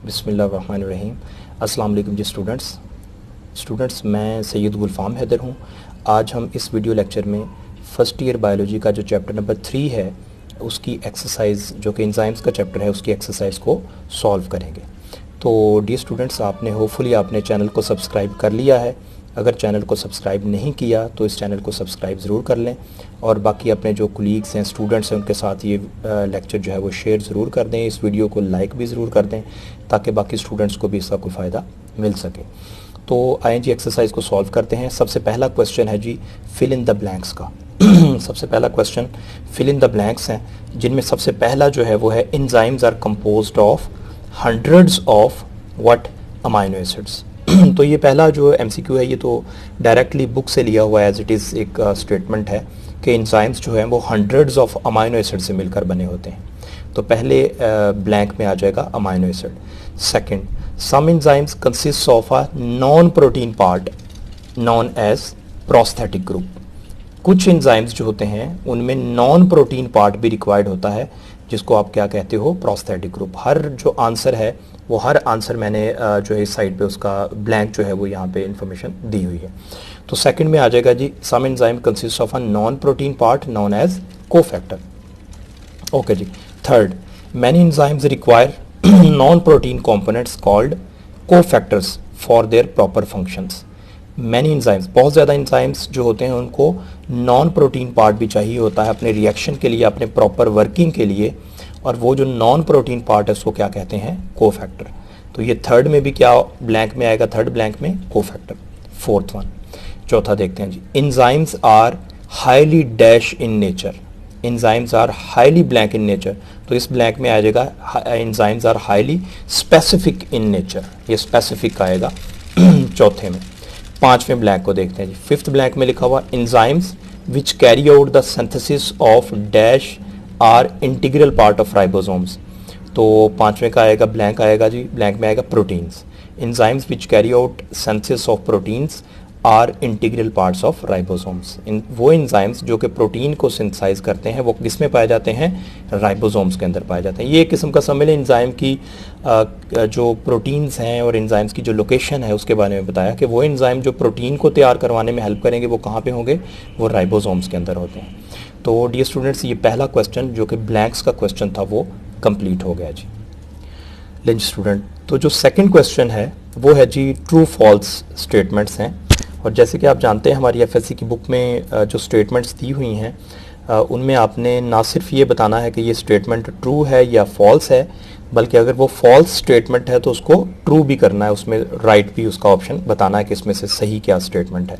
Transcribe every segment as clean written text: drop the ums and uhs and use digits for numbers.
बिस्मिल्लाहिर्रहमानिर्रहीम। अस्सलाम वालेकुम जी स्टूडेंट्स, मैं सैयद गुलफ़ाम हैदर हूँ। आज हम इस वीडियो लेक्चर में फ़र्स्ट ईयर बायोलॉजी का जो चैप्टर नंबर 3 है उसकी एक्सरसाइज, जो कि एंजाइम्स का चैप्टर है, उसकी एक्सरसाइज को सॉल्व करेंगे। तो डियर स्टूडेंट्स, आपने चैनल को सब्सक्राइब कर लिया है। अगर चैनल को सब्सक्राइब नहीं किया तो इस चैनल को सब्सक्राइब ज़रूर कर लें और बाकी अपने जो कोलीग्स हैं, स्टूडेंट्स हैं, उनके साथ ये लेक्चर जो है वो शेयर ज़रूर कर दें। इस वीडियो को लाइक भी ज़रूर कर दें ताकि बाकी स्टूडेंट्स को भी इसका कोई फ़ायदा मिल सके। तो आइए जी एक्सरसाइज को सॉल्व करते हैं। सबसे पहला क्वेश्चन है जी फिल इन द ब्लैंक्स का। सबसे पहला question fill in the blanks हैं, जिनमें सबसे पहला जो है वो है enzymes are composed of hundreds of what amino acids. तो ये पहला जो एमसीक्यू है ये तो डायरेक्टली बुक से लिया हुआ है, एज इट इज़ एक स्टेटमेंट है कि एंजाइम्स जो है वो हंड्रेड्स ऑफ अमाइनो एसिड से मिलकर बने होते हैं। तो पहले ब्लैंक में आ जाएगा amino acid. Second, some enzymes consist of a non protein part known as prosthetic group. कुछ एंजाइम्स जो होते हैं उनमें नॉन प्रोटीन पार्ट भी रिक्वायर्ड होता है, जिसको आप क्या कहते हो, प्रोस्थेटिक ग्रुप। हर जो आंसर है वो हर आंसर मैंने जो है इस साइड पे उसका ब्लैंक जो है वो यहाँ पे इंफॉर्मेशन दी हुई है। तो सेकंड में आ जाएगा जी some enzyme consist of a non protein part known as cofactor. Okay जी। Third, many enzymes require non protein components called cofactors for their proper functions. Many enzymes, बहुत ज़्यादा एंजाइम्स जो होते हैं उनको नॉन प्रोटीन पार्ट भी चाहिए होता है अपने रिएक्शन के लिए, अपने प्रॉपर वर्किंग के लिए, और वो जो नॉन प्रोटीन पार्ट है उसको क्या कहते हैं, कोफैक्टर। तो ये थर्ड में भी क्या ब्लैंक में आएगा, थर्ड ब्लैंक में कोफैक्टर। फोर्थ वन, चौथा देखते हैं जी, enzymes are highly dash in nature. Enzymes are highly blank in nature, तो इस ब्लैंक में आ जाएगा enzymes are highly specific in nature, ये स्पेसिफिक आएगा चौथे में। पांचवें ब्लैंक को देखते हैं जी, फिफ्थ ब्लैंक में लिखा हुआ enzymes which carry out the synthesis of dash are integral part of ribosomes. तो पांचवें का आएगा ब्लैंक आएगा जी, ब्लैंक में आएगा proteins. Enzymes which carry out synthesis of proteins are integral parts of ribosomes. वो एंजाइम्स जो कि प्रोटीन को सिंथेसाइज करते हैं वो किसमें पाए जाते हैं, राइबोसोम्स के अंदर पाए जाते हैं। ये एक किस्म का समझ लें एंजाइम की जो प्रोटीन्स हैं और एंजाइम्स की जो लोकेशन है उसके बारे में बताया कि वो एंजाइम जो प्रोटीन को तैयार करवाने में हेल्प करेंगे वो कहाँ पे होंगे, वो राइबोसोम्स के अंदर होते हैं। तो डियर स्टूडेंट्स, ये पहला क्वेश्चन जो कि ब्लैंक्स का क्वेश्चन था वो कंप्लीट हो गया जी। लेकिन स्टूडेंट, तो जो सेकंड क्वेश्चन है वो है जी ट्रू फॉल्स स्टेटमेंट्स हैं। और जैसे कि आप जानते हैं हमारी एफएससी की बुक में जो स्टेटमेंट्स दी हुई हैं उनमें आपने ना सिर्फ ये बताना है कि ये स्टेटमेंट ट्रू है या फॉल्स है, बल्कि अगर वो फॉल्स स्टेटमेंट है तो उसको ट्रू भी करना है, उसमें राइट भी उसका ऑप्शन बताना है कि इसमें से सही क्या स्टेटमेंट है।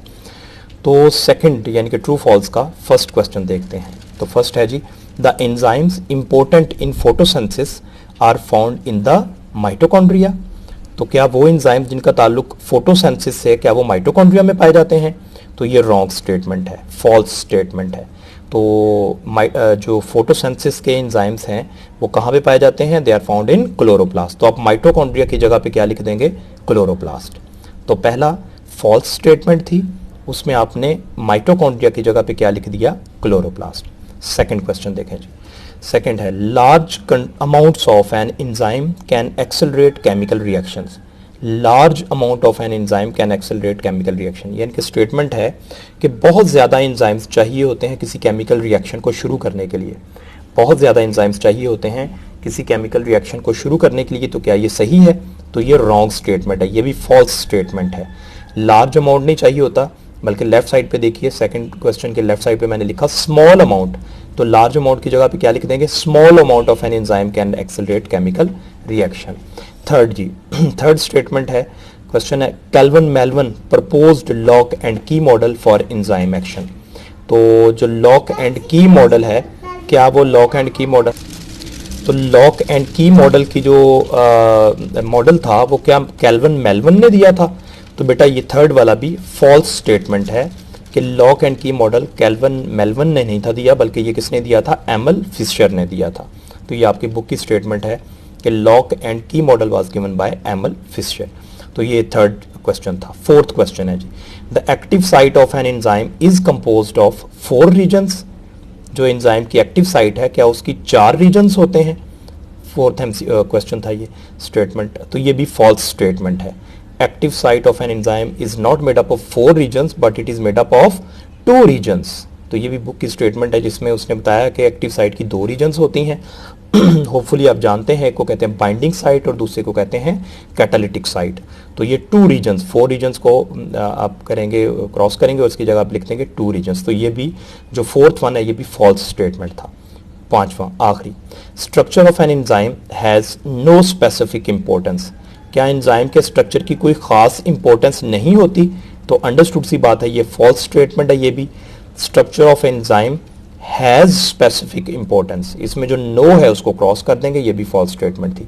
तो सेकंड यानी कि ट्रू फॉल्स का फर्स्ट क्वेश्चन देखते हैं। तो फर्स्ट है जी, the enzymes important in photosynthesis are found in the mitochondria. तो क्या वो एंजाइम जिनका ताल्लुक फोटोसिंथेसिस से, क्या वो माइटोकॉन्ड्रिया में पाए जाते हैं? तो ये रॉन्ग स्टेटमेंट है, फॉल्स स्टेटमेंट है। तो जो फोटोसिंथेसिस के एंजाइम्स हैं वो कहाँ पे पाए जाते हैं, they are found in chloroplast. तो आप माइटोकॉन्ड्रिया की जगह पे क्या लिख देंगे, क्लोरोप्लास्ट। तो पहला फॉल्स स्टेटमेंट थी, उसमें आपने माइटोकॉन्ड्रिया की जगह पे क्या लिख दिया, क्लोरोप्लास्ट। सेकंड क्वेश्चन देखें जी, सेकंड है large amounts of an enzyme can accelerate chemical reactions. Large amount of an enzyme can accelerate chemical reaction, यानी कि स्टेटमेंट है कि बहुत ज़्यादा एंजाइम्स चाहिए होते हैं किसी केमिकल रिएक्शन को शुरू करने के लिए। बहुत ज़्यादा एंजाइम्स चाहिए होते हैं किसी केमिकल रिएक्शन को शुरू करने के लिए। तो क्या ये सही है? तो ये रॉन्ग स्टेटमेंट है, ये भी फॉल्स स्टेटमेंट है। लार्ज अमाउंट नहीं चाहिए होता, बल्कि लेफ्ट साइड पे देखिए, सेकंड क्वेश्चन के लेफ्ट साइड पे मैंने लिखा स्मॉल अमाउंट। तो लार्ज अमाउंट की जगह पे क्या लिख देंगे, small amount of an enzyme can accelerate chemical reaction. Third जी, थर्ड स्टेटमेंट है, क्वेश्चन है Calvin Melvin proposed lock and key model for enzyme action. तो जो लॉक एंड की मॉडल है, क्या वो लॉक एंड की मॉडल, तो lock and key model की जो मॉडल था वो क्या कैल्विन मेल्विन ने दिया था? तो बेटा ये थर्ड वाला भी फॉल्स स्टेटमेंट है कि lock and key model kelvin Melvin ने नहीं था दिया, बल्कि ये किसने दिया था, एमल फिशर ने दिया था। तो ये आपकी बुक की स्टेटमेंट है कि lock and key model was given by Emil Fischer. तो ये थर्ड क्वेश्चन था। फोर्थ क्वेश्चन है जी, the active site of an enzyme is composed of 4 regions. जो एंजाइम की एक्टिव साइट है क्या उसकी 4 रीजन्स होते हैं? फोर्थ क्वेश्चन था ये स्टेटमेंट, तो ये भी फॉल्स स्टेटमेंट है। Active site of an enzyme is not made up of 4 regions but it is made up of 2 regions. तो ये भी बुक की स्टेटमेंट है जिसमें उसने बताया कि एक्टिव साइट की 2 रीजन्स होती हैं। होपफुली आप जानते हैं, एक को कहते हैं बाइंडिंग साइट और दूसरे को कहते हैं कैटालिटिक साइट। तो ये 2 रीजन्स, 4 रीजन्स को आप करेंगे, क्रॉस करेंगे और उसकी जगह आप लिख देंगे 2 रीजन्स। तो ये भी जो फोर्थ वन है ये भी फॉल्स स्टेटमेंट था। पांचवा आखिरी, structure of an enzyme has no specific importance. क्या एंजाइम के स्ट्रक्चर की कोई खास इंपॉर्टेंस नहीं होती? तो अंडरस्टूड सी बात है, ये फॉल्स स्टेटमेंट है। ये भी structure of enzyme has specific importance, इसमें जो नो है उसको क्रॉस कर देंगे, ये भी फॉल्स स्टेटमेंट थी।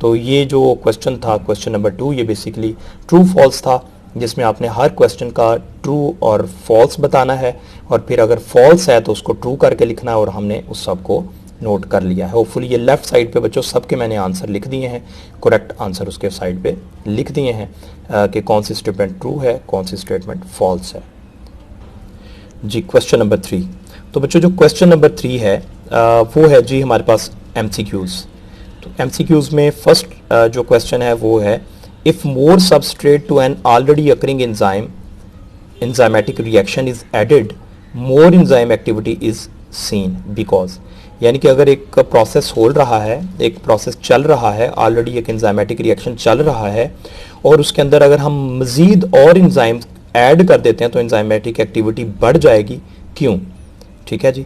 तो ये जो क्वेश्चन था, क्वेश्चन नंबर 2, ये बेसिकली ट्रू फॉल्स था, जिसमें आपने हर क्वेश्चन का ट्रू और फॉल्स बताना है और फिर अगर फॉल्स है तो उसको ट्रू करके लिखना है, और हमने उस सब को नोट कर लिया है। होपफुली ये लेफ्ट साइड पे बच्चों सबके मैंने आंसर लिख दिए हैं, करेक्ट आंसर उसके साइड पे लिख दिए हैं कि कौन सी स्टेटमेंट ट्रू है, कौन सी स्टेटमेंट फॉल्स है जी। क्वेश्चन नंबर 3, तो बच्चों जो क्वेश्चन नंबर 3 है वो है जी हमारे पास MCQs। तो MCQs में फर्स्ट जो क्वेश्चन है वो है, if more substrate to an already occurring enzyme enzymatic reaction is added, more enzyme activity is seen because, यानी कि अगर एक प्रोसेस हो रहा है, एक प्रोसेस चल रहा है, ऑलरेडी एक एंजाइमेटिक रिएक्शन चल रहा है और उसके अंदर अगर हम मज़ीद और एंजाइम ऐड कर देते हैं तो एंजाइमेटिक एक्टिविटी बढ़ जाएगी। क्यों? ठीक है जी।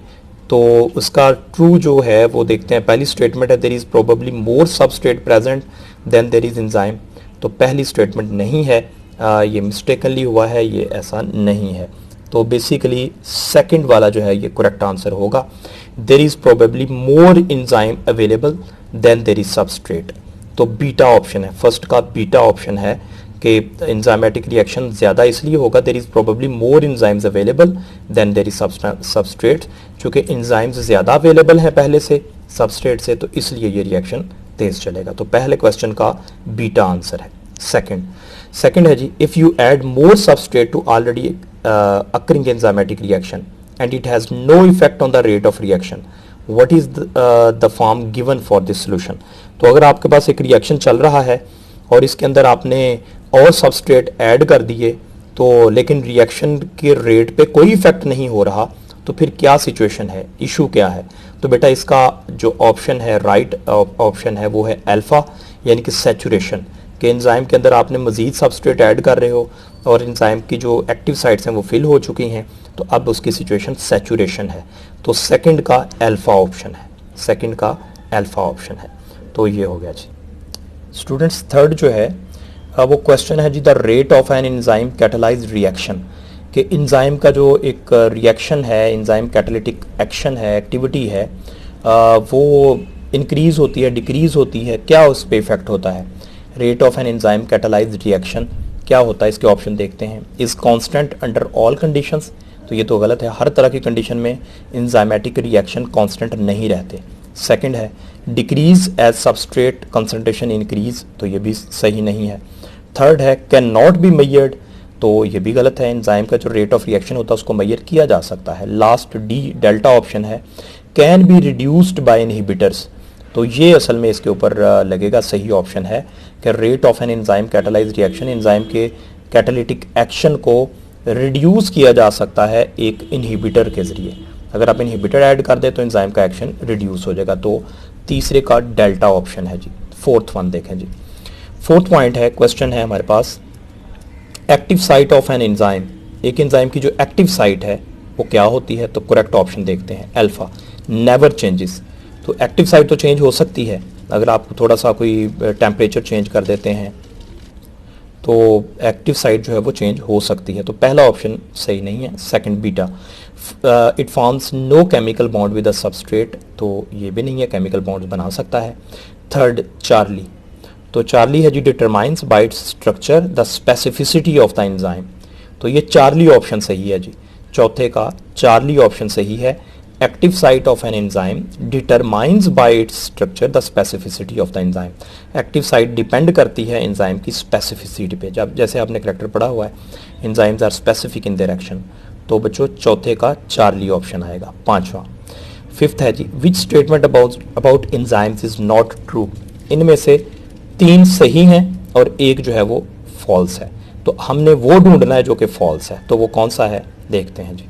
तो उसका ट्रू जो है वो देखते हैं। पहली स्टेटमेंट है there is probably more substrate present than there is enzyme. तो पहली स्टेटमेंट नहीं है, ये मिस्टेकनली हुआ है, ये ऐसा नहीं है। तो बेसिकली सेकंड वाला जो है ये करेक्ट आंसर होगा। There is probably more enzyme available than there is substrate. तो बीटा ऑप्शन है, फर्स्ट का बीटा ऑप्शन है कि एंजाइमेटिक रिएक्शन ज़्यादा इसलिए होगा, there is probably more enzymes available than there is substrate. चूँकि एंजाइम्स ज़्यादा अवेलेबल हैं पहले से सबस्ट्रेट से, तो इसलिए ये रिएक्शन तेज़ चलेगा। तो पहले क्वेश्चन का बीटा आंसर है। सेकंड है जी, if you add more substrate to already occurring enzymatic reaction and it has no effect on the rate of reaction, what is the form given for this solution. तो अगर आपके पास एक reaction चल रहा है और इसके अंदर आपने और सबस्ट्रेट ऐड कर दिए, तो लेकिन रिएक्शन के रेट पे कोई इफेक्ट नहीं हो रहा, तो फिर क्या सिचुएशन है, इशू क्या है? तो बेटा इसका जो ऑप्शन है, राइट ऑप्शन है, वो है अल्फा, यानी कि सैचुरेशन, कि एंजाइम के अंदर आपने मज़ीद सबस्ट्रेट ऐड कर रहे हो और एंजाइम की जो एक्टिव साइट्स हैं वो फिल हो चुकी हैं, तो अब उसकी सिचुएशन सैचुरेशन है। तो सेकंड का अल्फा ऑप्शन है, सेकंड का अल्फा ऑप्शन है। तो ये हो गया जी। स्टूडेंट्स थर्ड जो है वो क्वेश्चन है जी, the rate of an enzyme catalysed reaction, कि एंजाइम का जो एक रिएक्शन है, एंजाइम कैटालिटिक एक्शन है, एक्टिविटी है, वो इंक्रीज़ होती है, डिक्रीज़ होती है, क्या उस पर इफेक्ट होता है? Rate of an enzyme catalysed reaction क्या होता है, इसके ऑप्शन देखते हैं। Is constant under all conditions, तो ये तो गलत है, हर तरह की कंडीशन में एंजाइमेटिक रिएक्शन कांस्टेंट नहीं रहते। सेकंड है decrease as substrate concentration increase, तो ये भी सही नहीं है। थर्ड है कैन नॉट बी मेजर्ड, तो ये भी गलत है, एंजाइम का जो रेट ऑफ रिएक्शन होता है उसको मेजर किया जा सकता है। लास्ट डी डेल्टा ऑप्शन है can be reduced by inhibitors, तो ये असल में इसके ऊपर लगेगा, सही ऑप्शन है कि rate of an enzyme catalysed reaction, enzyme के कैटालिटिक एक्शन को रिड्यूस किया जा सकता है एक इनहिबिटर के ज़रिए। अगर आप इनहिबिटर ऐड कर दें तो एंजाइम का एक्शन रिड्यूस हो जाएगा। तो तीसरे का डेल्टा ऑप्शन है जी। फोर्थ वन देखें जी, फोर्थ पॉइंट है, क्वेश्चन है हमारे पास, active site of an enzyme, एक एंजाइम की जो एक्टिव साइट है वो क्या होती है? तो करेक्ट ऑप्शन देखते हैं अल्फा, नेवर चेंजेस। तो एक्टिव साइट तो चेंज हो सकती है, अगर आप थोड़ा सा कोई टेम्परेचर चेंज कर देते हैं तो एक्टिव साइट जो है वो चेंज हो सकती है। तो पहला ऑप्शन सही नहीं है। Second beta, it forms no chemical bond with a substrate, तो ये भी नहीं है, केमिकल बॉन्ड बना सकता है। थर्ड चार्ली, तो चार्ली है जी, determines by its structure the specificity of the enzyme, तो ये चार्ली ऑप्शन सही है जी। चौथे का चार्ली ऑप्शन सही है। Active site of an enzyme determines by its structure the specificity of the enzyme, active site depend करती है एंजाइम की स्पेसिफिसिटी पे। जब जैसे आपने करैक्टर पढ़ा हुआ है, enzymes are specific in their action, तो बच्चों चौथे का चार्ली ऑप्शन आएगा। पांचवा, फिफ्थ है जी, which statement about enzymes is not true. इनमें से 3 सही हैं और एक जो है वो फॉल्स है, तो हमने वो ढूंढना है जो कि फॉल्स है। तो वो कौन सा है देखते हैं जी।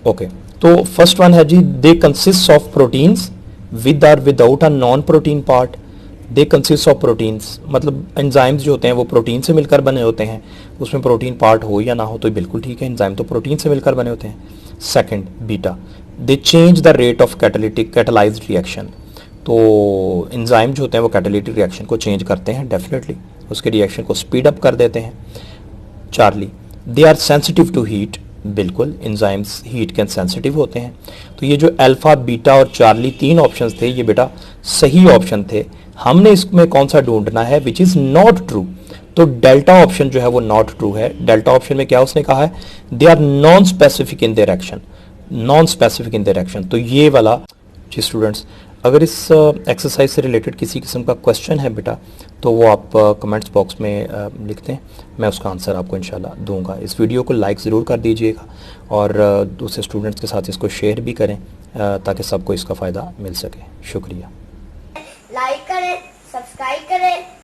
ओके, तो फर्स्ट वन है जी, they consist of proteins with और without a non protein part. They consist of proteins मतलब एंजाइम्स जो होते हैं वो प्रोटीन से मिलकर बने होते हैं, उसमें प्रोटीन पार्ट हो या ना हो तो बिल्कुल ठीक है, एंजाइम तो प्रोटीन से मिलकर बने होते हैं। Second beta, they change the rate of catalysed reaction. तो एंजाइम जो होते हैं वो कैटालिटिक रिएक्शन को चेंज करते हैं, डेफिनेटली उसके रिएक्शन को स्पीड अप कर देते हैं। Charlie, they are sensitive to heat. बिल्कुल, एंजाइम्स हीट के सेंसिटिव होते हैं। तो ये जो अल्फा, बीटा और चार्ली 3 ऑप्शंस थे, ये बेटा सही ऑप्शन थे। हमने इसमें कौन सा ढूंढना है, विच इज नॉट ट्रू। तो डेल्टा ऑप्शन जो है वो नॉट ट्रू है। डेल्टा ऑप्शन में क्या उसने कहा है, they are non specific in their action, non specific in their action. तो ये वाला जी स्टूडेंट्स, अगर इस एक्सरसाइज से रिलेटेड किसी किस्म का क्वेश्चन है बेटा तो वो आप कमेंट्स बॉक्स में लिख दें, मैं उसका आंसर आपको इंशाल्लाह दूंगा। इस वीडियो को लाइक ज़रूर कर दीजिएगा और दूसरे स्टूडेंट्स के साथ इसको शेयर भी करें ताकि सबको इसका फ़ायदा मिल सके। शुक्रिया। लाइक करें, सब्सक्राइब करें